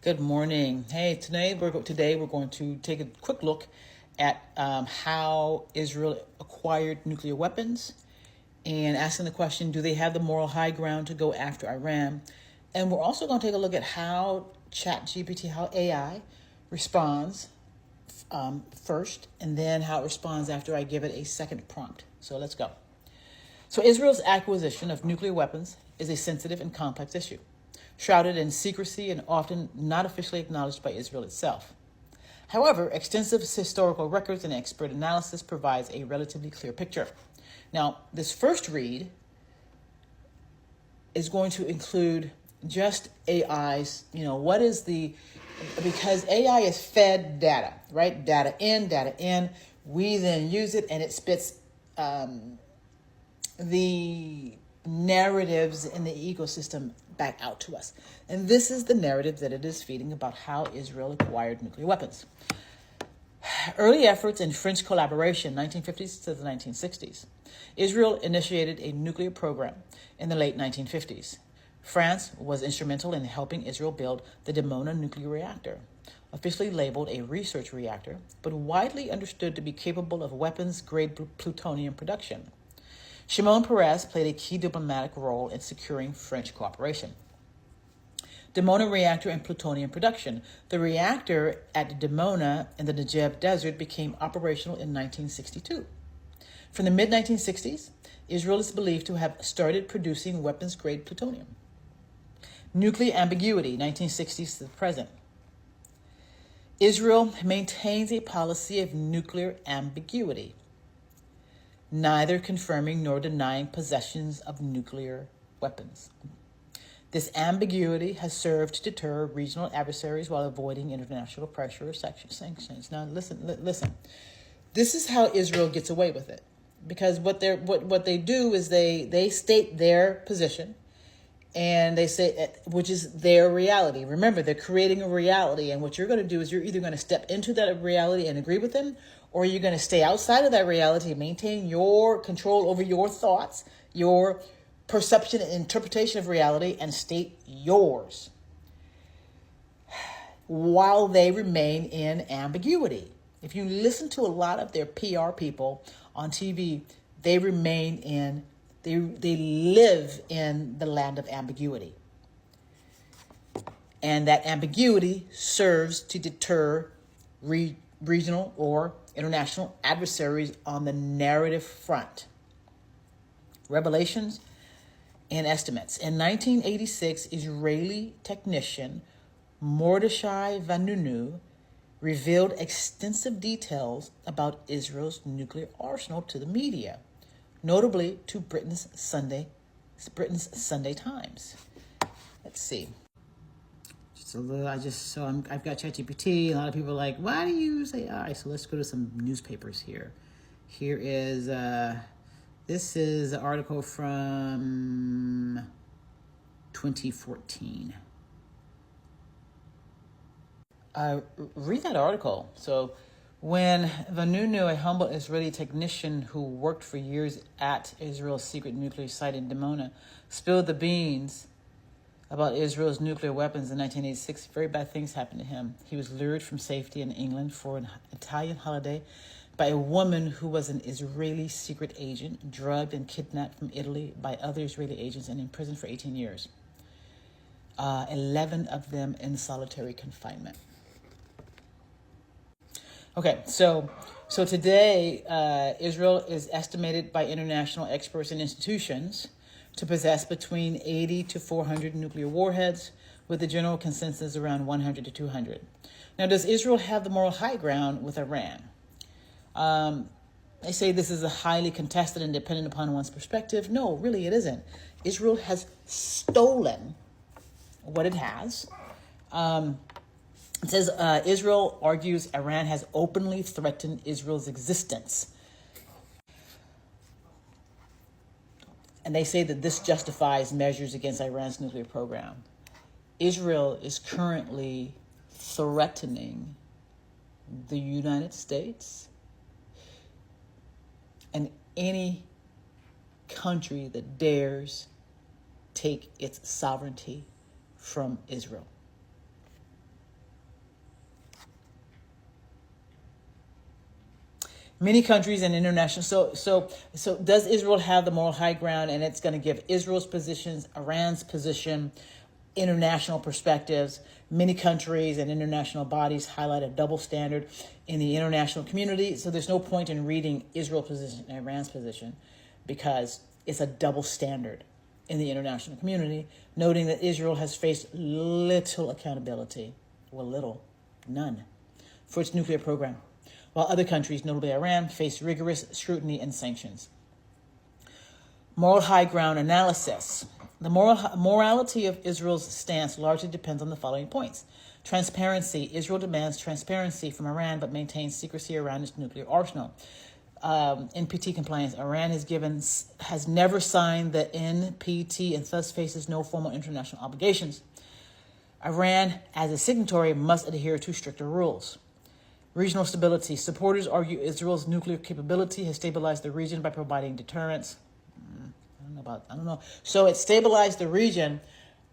Good morning. Hey, today we're going to take a quick look at how Israel acquired nuclear weapons and asking the question, do they have the moral high ground to go after Iran? And we're also going to take a look at how ChatGPT, how AI responds first, and then how it responds after I give it a second prompt. So let's go. So Israel's acquisition of nuclear weapons is a sensitive and complex issue, shrouded in secrecy and often not officially acknowledged by Israel itself. However, extensive historical records and expert analysis provides a relatively clear picture. Now, this first read is going to include just AI's, because AI is fed data, right? Data in. We then use it and it spits the narratives in the ecosystem back out to us. And this is the narrative that it is feeding about how Israel acquired nuclear weapons. Early efforts in French collaboration, 1950s to the 1960s. Israel initiated a nuclear program in the late 1950s. France was instrumental in helping Israel build the Dimona nuclear reactor, officially labeled a research reactor, but widely understood to be capable of weapons-grade plutonium production. Shimon Peres played a key diplomatic role in securing French cooperation. Dimona reactor and plutonium production. The reactor at Dimona in the Negev Desert became operational in 1962. From the mid-1960s, Israel is believed to have started producing weapons-grade plutonium. Nuclear ambiguity, 1960s to the present. Israel maintains a policy of nuclear ambiguity, neither confirming nor denying possessions of nuclear weapons. This ambiguity has served to deter regional adversaries while avoiding international pressure or sanctions. Now, listen. This is how Israel gets away with it, because what they do is they state their position, and they say, which is their reality. Remember, they're creating a reality, and what you're going to do is you're either going to step into that reality and agree with them, or you're going to stay outside of that reality and maintain your control over your thoughts, your perception and interpretation of reality, and state yours while they remain in ambiguity. If you listen to a lot of their PR people on TV, they live in the land of ambiguity. And that ambiguity serves to deter regional or international adversaries on the narrative front. Revelations and estimates. In 1986, Israeli technician Mordechai Vanunu revealed extensive details about Israel's nuclear arsenal to the media, notably to Britain's Sunday Times. Let's see. I've got ChatGPT. A lot of people are like, why do you use AI? So let's go to some newspapers here. Here is this is an article from 2014. Read that article. So when Vanunu, a humble Israeli technician who worked for years at Israel's secret nuclear site in Dimona, spilled the beans about Israel's nuclear weapons in 1986, very bad things happened to him. He was lured from safety in England for an Italian holiday by a woman who was an Israeli secret agent, drugged and kidnapped from Italy by other Israeli agents and imprisoned for 18 years. 11 of them in solitary confinement. Okay, so today, Israel is estimated by international experts and institutions to possess between 80 to 400 nuclear warheads, with the general consensus around 100 to 200. Now, does Israel have the moral high ground with Iran? They say this is a highly contested and dependent upon one's perspective. No, really it isn't. Israel has stolen what it has. It says Israel argues Iran has openly threatened Israel's existence. And they say that this justifies measures against Iran's nuclear program. Israel is currently threatening the United States and any country that dares take its sovereignty from Israel. Many countries and international. So does Israel have the moral high ground? And it's going to give Israel's positions, Iran's position, international perspectives. Many countries and international bodies highlight a double standard in the international community. So there's no point in reading Israel's position and Iran's position because it's a double standard in the international community, noting that Israel has faced little accountability, none, for its nuclear program, while other countries, notably Iran, face rigorous scrutiny and sanctions. Moral high ground analysis. The morality of Israel's stance largely depends on the following points. Transparency. Israel demands transparency from Iran, but maintains secrecy around its nuclear arsenal. NPT compliance. Iran has never signed the NPT and thus faces no formal international obligations. Iran, as a signatory, must adhere to stricter rules. Regional stability. Supporters argue Israel's nuclear capability has stabilized the region by providing deterrence. I don't know. So it stabilized the region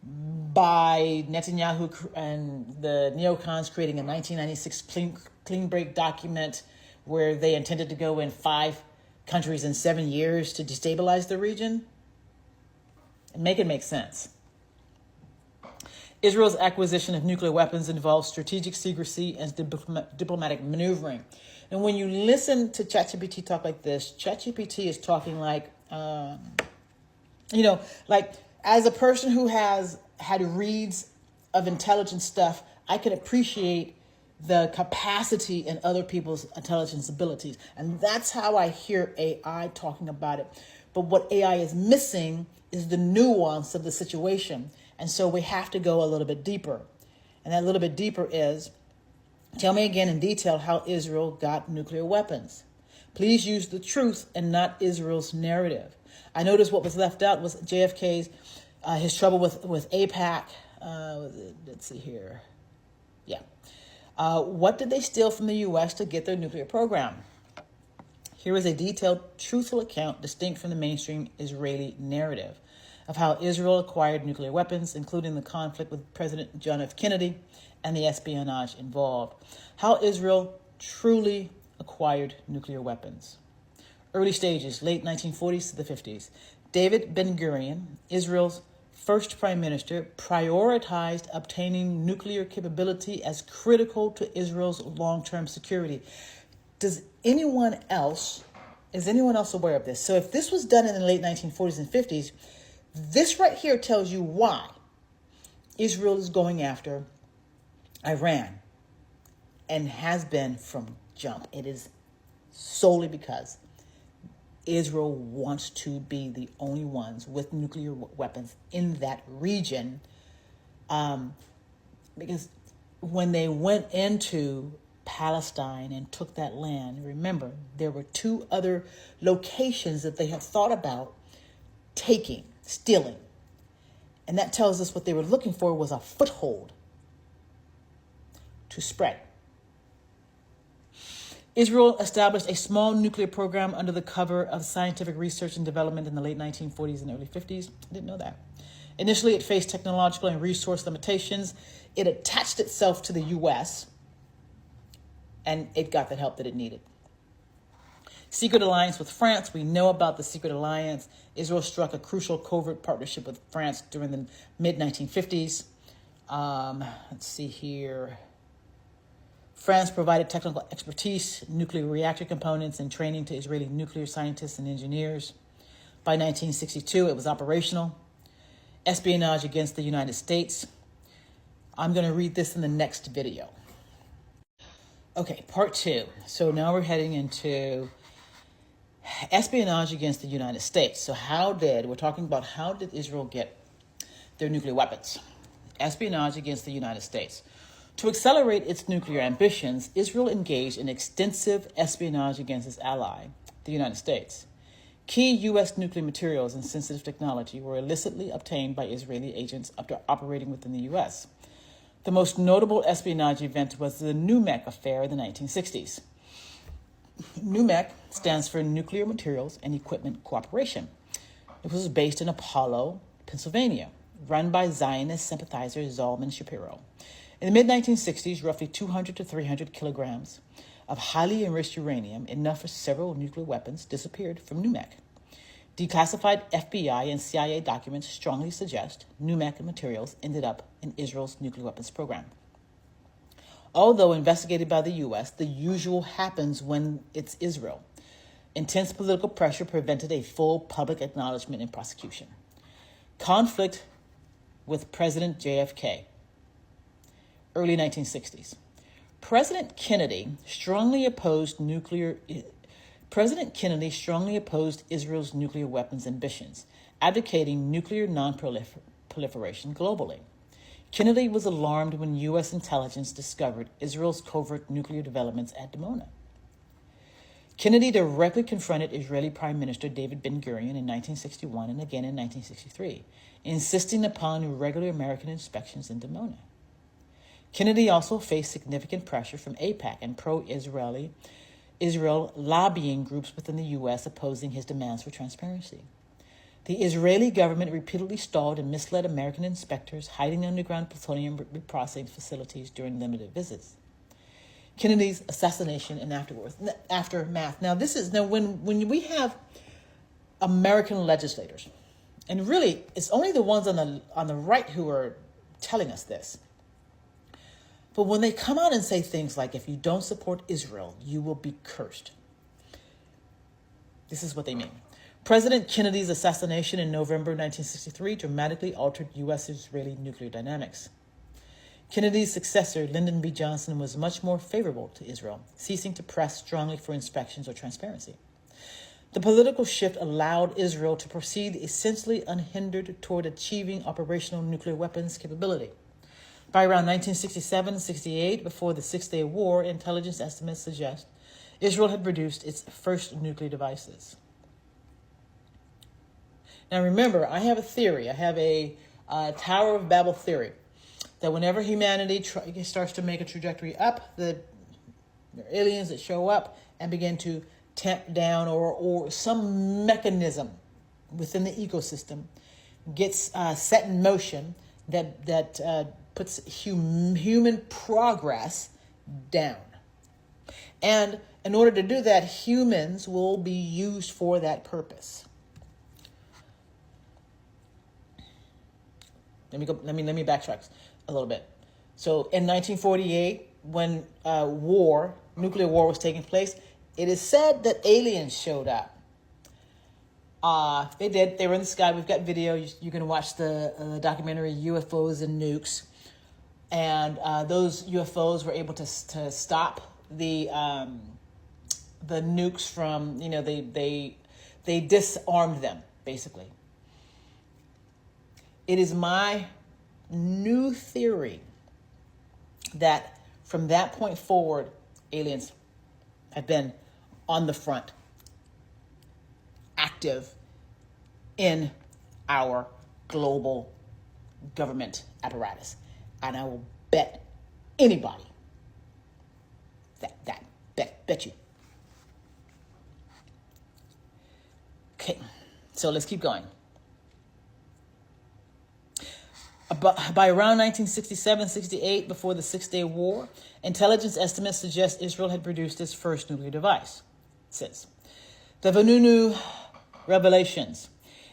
by Netanyahu and the neocons creating a 1996 clean break document where they intended to go in 5 countries in 7 years to destabilize the region. Make it make sense. Israel's acquisition of nuclear weapons involves strategic secrecy and diplomatic maneuvering. And when you listen to ChatGPT talk like this, ChatGPT is talking like, like as a person who has had reads of intelligence stuff, I can appreciate the capacity in other people's intelligence abilities. And that's how I hear AI talking about it. But what AI is missing is the nuance of the situation. And so we have to go a little bit deeper. And that little bit deeper is, tell me again in detail how Israel got nuclear weapons. Please use the truth and not Israel's narrative. I noticed what was left out was JFK's, his trouble with AIPAC. Let's see here. Yeah. What did they steal from the U.S. to get their nuclear program? Here is a detailed, truthful account distinct from the mainstream Israeli narrative of how Israel acquired nuclear weapons, including the conflict with President John F. Kennedy and the espionage involved. How Israel truly acquired nuclear weapons. Early stages, late 1940s to the 50s. David Ben-Gurion, Israel's first prime minister, prioritized obtaining nuclear capability as critical to Israel's long-term security. Is anyone else aware of this? So if this was done in the late 1940s and 50s, this right here tells you why Israel is going after Iran and has been from jump. It is solely because Israel wants to be the only ones with nuclear weapons in that region. Because when they went into Palestine and took that land, remember, there were 2 other locations that they had thought about stealing. And that tells us what they were looking for was a foothold to spread. Israel established a small nuclear program under the cover of scientific research and development in the late 1940s and early 50s. I didn't know that. Initially, it faced technological and resource limitations. It attached itself to the U.S., and it got the help that it needed. Secret alliance with France. We know about the secret alliance. Israel struck a crucial covert partnership with France during the mid-1950s. Let's see here. France provided technical expertise, nuclear reactor components, and training to Israeli nuclear scientists and engineers. By 1962, it was operational. Espionage against the United States. I'm going to read this in the next video. Okay, part 2. So now we're heading into espionage against the United States. So we're talking about how did Israel get their nuclear weapons? Espionage against the United States. To accelerate its nuclear ambitions, Israel engaged in extensive espionage against its ally, the United States. Key U.S. nuclear materials and sensitive technology were illicitly obtained by Israeli agents after operating within the U.S. The most notable espionage event was the NUMEC affair in the 1960s. NUMEC stands for Nuclear Materials and Equipment Cooperation. It was based in Apollo, Pennsylvania, run by Zionist sympathizer Zalman Shapiro. In the mid-1960s, roughly 200 to 300 kilograms of highly enriched uranium, enough for several nuclear weapons, disappeared from NUMEC. Declassified FBI and CIA documents strongly suggest NUMEC materials ended up in Israel's nuclear weapons program. Although investigated by the U.S., the usual happens when it's Israel. Intense political pressure prevented a full public acknowledgement and prosecution. Conflict with President JFK, early 1960s. President Kennedy strongly opposed Israel's nuclear weapons ambitions, advocating nuclear non-proliferation globally. Kennedy was alarmed when U.S. intelligence discovered Israel's covert nuclear developments at Dimona. Kennedy directly confronted Israeli Prime Minister David Ben-Gurion in 1961 and again in 1963, insisting upon regular American inspections in Dimona. Kennedy also faced significant pressure from AIPAC and Israel lobbying groups within the U.S. opposing his demands for transparency. The Israeli government repeatedly stalled and misled American inspectors hiding underground plutonium reprocessing facilities during limited visits. Kennedy's assassination and aftermath. Now, when we have American legislators, and really it's only the ones on the right who are telling us this. But when they come out and say things like, if you don't support Israel, you will be cursed. This is what they mean. President Kennedy's assassination in November 1963 dramatically altered U.S.-Israeli nuclear dynamics. Kennedy's successor, Lyndon B. Johnson, was much more favorable to Israel, ceasing to press strongly for inspections or transparency. The political shift allowed Israel to proceed essentially unhindered toward achieving operational nuclear weapons capability. By around 1967-68, before the Six-Day War, intelligence estimates suggest Israel had produced its first nuclear devices. Now remember, I have a theory. I have a Tower of Babel theory that whenever humanity starts to make a trajectory up, there are aliens that show up and begin to tamp down, or some mechanism within the ecosystem gets set in motion that puts human progress down. And in order to do that, humans will be used for that purpose. Let me backtrack a little bit. So in 1948, when nuclear war was taking place, it is said that aliens showed up. They did. They were in the sky. We've got video. You can watch the documentary UFOs and Nukes. And those UFOs were able to stop the nukes from, they disarmed them, basically. It is my new theory that from that point forward, aliens have been on the front, active in our global government apparatus. And I will bet anybody bet you. Okay, so let's keep going. By around 1967-68, before the Six-Day War, intelligence estimates suggest Israel had produced its first nuclear device. It says, the Vanunu revelations.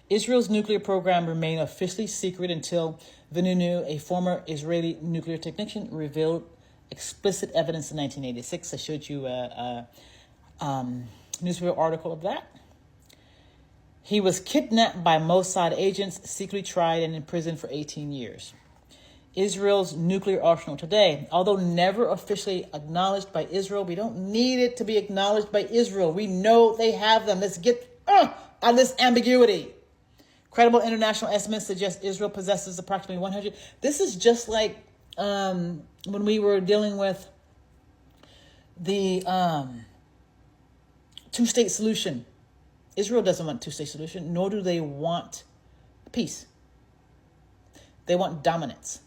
Israel's nuclear program remained officially secret until Vanunu, a former Israeli nuclear technician, revealed explicit evidence in 1986. I showed you a newspaper article of that. He was kidnapped by Mossad agents, secretly tried and imprisoned for 18 years. Israel's nuclear arsenal today, although never officially acknowledged by Israel, we don't need it to be acknowledged by Israel. We know they have them. Let's get out of this ambiguity. Credible international estimates suggest Israel possesses approximately 100. This is just like when we were dealing with the two-state solution. Israel doesn't want a two-state solution, nor do they want peace. They want dominance,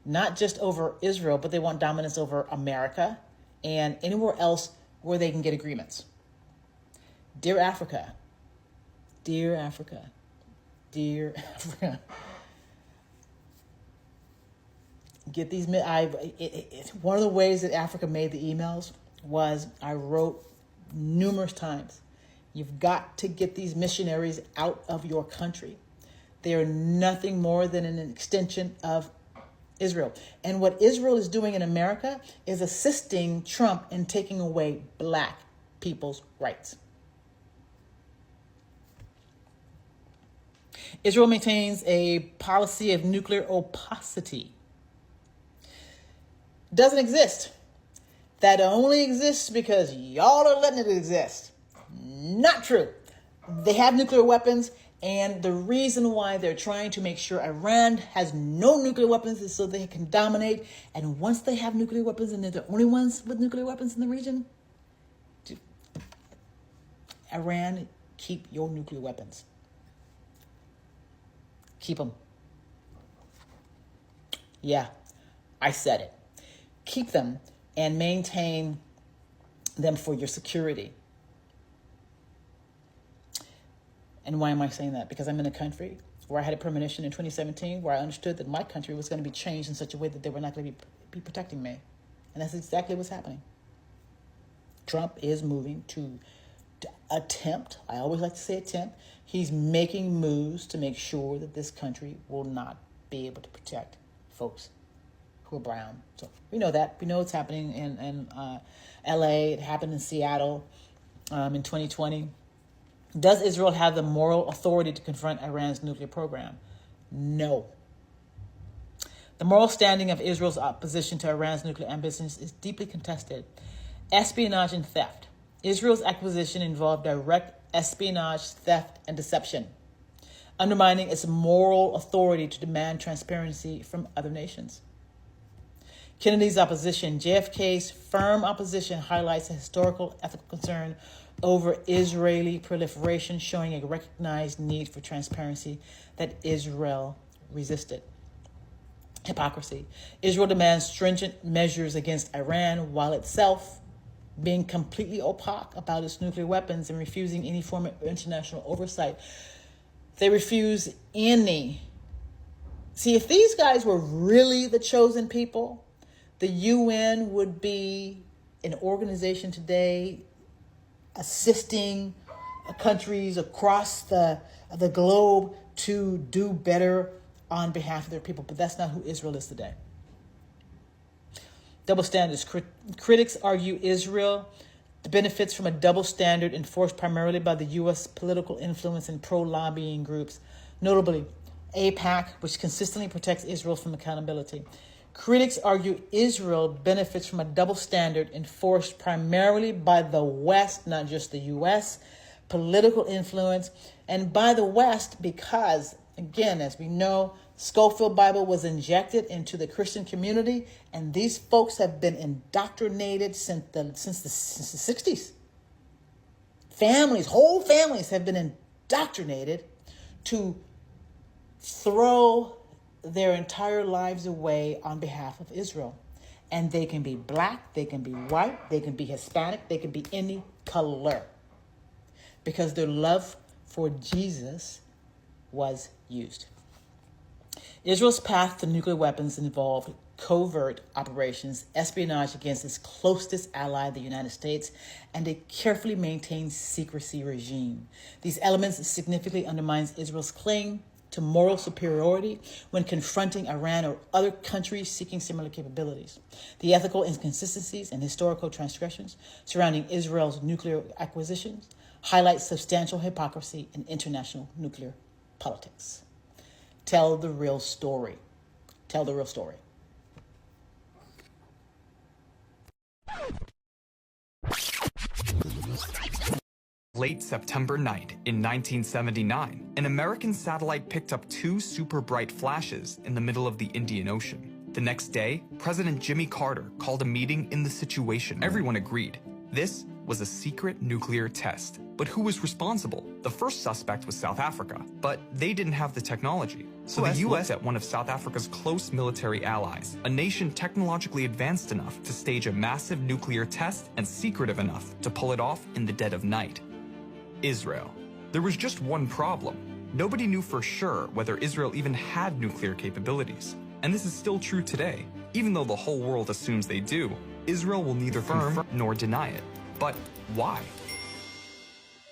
not just over Israel, but they want dominance over America and anywhere else where they can get agreements. Dear Africa, dear Africa, dear Africa, get these. One of the ways that Africa made the emails was I wrote numerous times, you've got to get these missionaries out of your country. They are nothing more than an extension of Israel. And what Israel is doing in America is assisting Trump in taking away black people's rights. Israel maintains a policy of nuclear opacity. Doesn't exist. That only exists because y'all are letting it exist. Not true. They have nuclear weapons, and the reason why they're trying to make sure Iran has no nuclear weapons is so they can dominate. And once they have nuclear weapons and they're the only ones with nuclear weapons in the region, Iran, keep your nuclear weapons. Keep them. Yeah, I said it. Keep them and maintain them for your security. And why am I saying that? Because I'm in a country where I had a premonition in 2017 where I understood that my country was going to be changed in such a way that they were not going to be protecting me. And that's exactly what's happening. Trump is moving to attempt, I always like to say attempt, he's making moves to make sure that this country will not be able to protect folks who are brown. So we know that. We know it's happening in LA. It happened in Seattle in 2020. Does Israel have the moral authority to confront Iran's nuclear program? No. The moral standing of Israel's opposition to Iran's nuclear ambitions is deeply contested. Espionage and theft. Israel's acquisition involved direct espionage, theft, and deception, undermining its moral authority to demand transparency from other nations. Kennedy's opposition, JFK's firm opposition, highlights a historical ethical concern over Israeli proliferation, showing a recognized need for transparency that Israel resisted. Hypocrisy. Israel demands stringent measures against Iran while itself being completely opaque about its nuclear weapons and refusing any form of international oversight. They refuse any. See, if these guys were really the chosen people, the UN would be an organization today assisting countries across the globe to do better on behalf of their people. But that's not who Israel is today. Double standards. Critics argue Israel benefits from a double standard enforced primarily by the U.S. political influence and pro-lobbying groups, notably AIPAC, which consistently protects Israel from accountability. Critics argue Israel benefits from a double standard enforced primarily by the West, not just the U.S., political influence, and by the West because, again, as we know, Schofield Bible was injected into the Christian community, and these folks have been indoctrinated since the 60s. Whole families have been indoctrinated to throw their entire lives away on behalf of Israel. And they can be black, they can be white, they can be Hispanic, they can be any color. Because their love for Jesus was used. Israel's path to nuclear weapons involved covert operations, espionage against its closest ally, the United States, and a carefully maintained secrecy regime. These elements significantly undermines Israel's claim to moral superiority when confronting Iran or other countries seeking similar capabilities. The ethical inconsistencies and historical transgressions surrounding Israel's nuclear acquisitions highlight substantial hypocrisy in international nuclear politics. Tell the real story. Tell the real story. Late September night in 1979, an American satellite picked up two super bright flashes in the middle of the Indian Ocean. The next day, President Jimmy Carter called a meeting in the Situation Room. Everyone agreed. This was a secret nuclear test. But who was responsible? The first suspect was South Africa, but they didn't have the technology. So the US at one of South Africa's close military allies, a nation technologically advanced enough to stage a massive nuclear test and secretive enough to pull it off in the dead of night. Israel. There was just one problem. Nobody knew for sure whether Israel even had nuclear capabilities. And this is still true today. Even though the whole world assumes they do, Israel will neither confirm nor deny it. But why?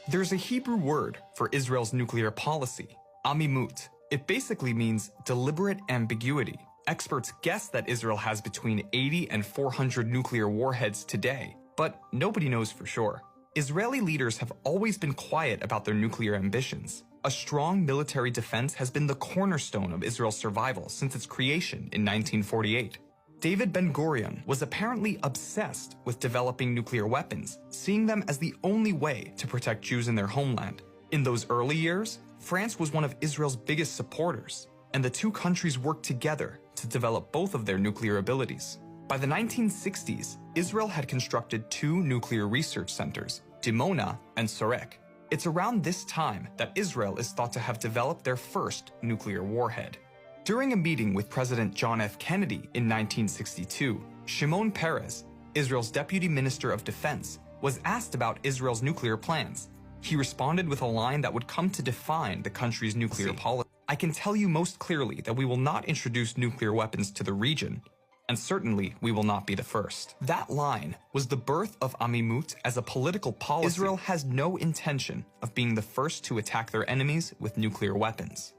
There's a Hebrew word for Israel's nuclear policy, amimut. It basically means deliberate ambiguity. Experts guess that Israel has between 80 and 400 nuclear warheads today, but nobody knows for sure. Israeli leaders have always been quiet about their nuclear ambitions. A strong military defense has been the cornerstone of Israel's survival since its creation in 1948. David Ben-Gurion was apparently obsessed with developing nuclear weapons, seeing them as the only way to protect Jews in their homeland. In those early years, France was one of Israel's biggest supporters, and the two countries worked together to develop both of their nuclear abilities. By the 1960s, Israel had constructed two nuclear research centers, Dimona and Sorek. It's around this time that Israel is thought to have developed their first nuclear warhead. During a meeting with President John F. Kennedy in 1962, Shimon Peres, Israel's Deputy Minister of Defense, was asked about Israel's nuclear plans. He responded with a line that would come to define the country's nuclear policy. I can tell you most clearly that we will not introduce nuclear weapons to the region, and certainly we will not be the first. That line was the birth of amimut as a political policy. Israel has no intention of being the first to attack their enemies with nuclear weapons.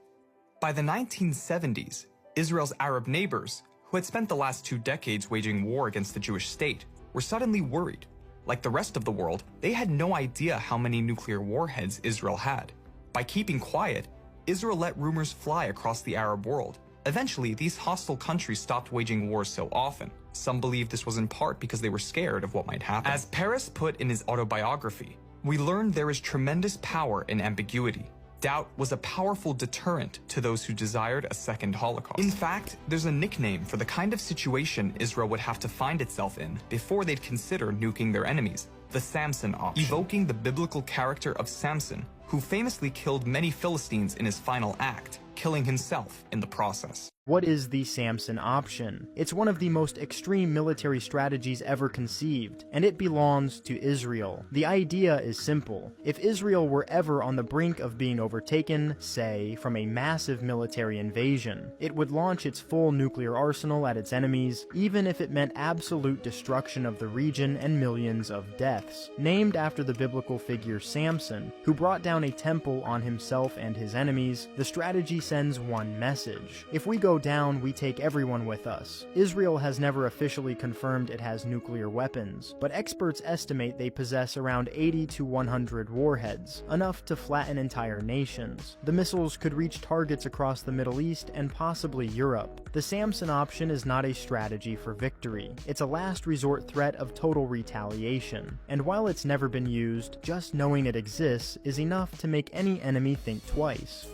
By the 1970s, Israel's Arab neighbors, who had spent the last 2 decades waging war against the Jewish state, were suddenly worried. Like the rest of the world, they had no idea how many nuclear warheads Israel had. By keeping quiet, Israel let rumors fly across the Arab world. Eventually, these hostile countries stopped waging wars so often. Some believe this was in part because they were scared of what might happen. As Peres put in his autobiography, we learned there is tremendous power in ambiguity. Doubt was a powerful deterrent to those who desired a second Holocaust. In fact, there's a nickname for the kind of situation Israel would have to find itself in before they'd consider nuking their enemies, the Samson option, evoking the biblical character of Samson, who famously killed many Philistines in his final act, killing himself in the process. What is the Samson option? It's one of the most extreme military strategies ever conceived, and it belongs to Israel. The idea is simple. If Israel were ever on the brink of being overtaken, say, from a massive military invasion, it would launch its full nuclear arsenal at its enemies, even if it meant absolute destruction of the region and millions of deaths. Named after the biblical figure Samson, who brought down a temple on himself and his enemies, the strategy sends one message. If we go down, we take everyone with us. Israel has never officially confirmed it has nuclear weapons, but experts estimate they possess around 80 to 100 warheads, enough to flatten entire nations. The missiles could reach targets across the Middle East and possibly Europe. The Samson option is not a strategy for victory. It's a last resort threat of total retaliation. And while it's never been used, just knowing it exists is enough to make any enemy think twice.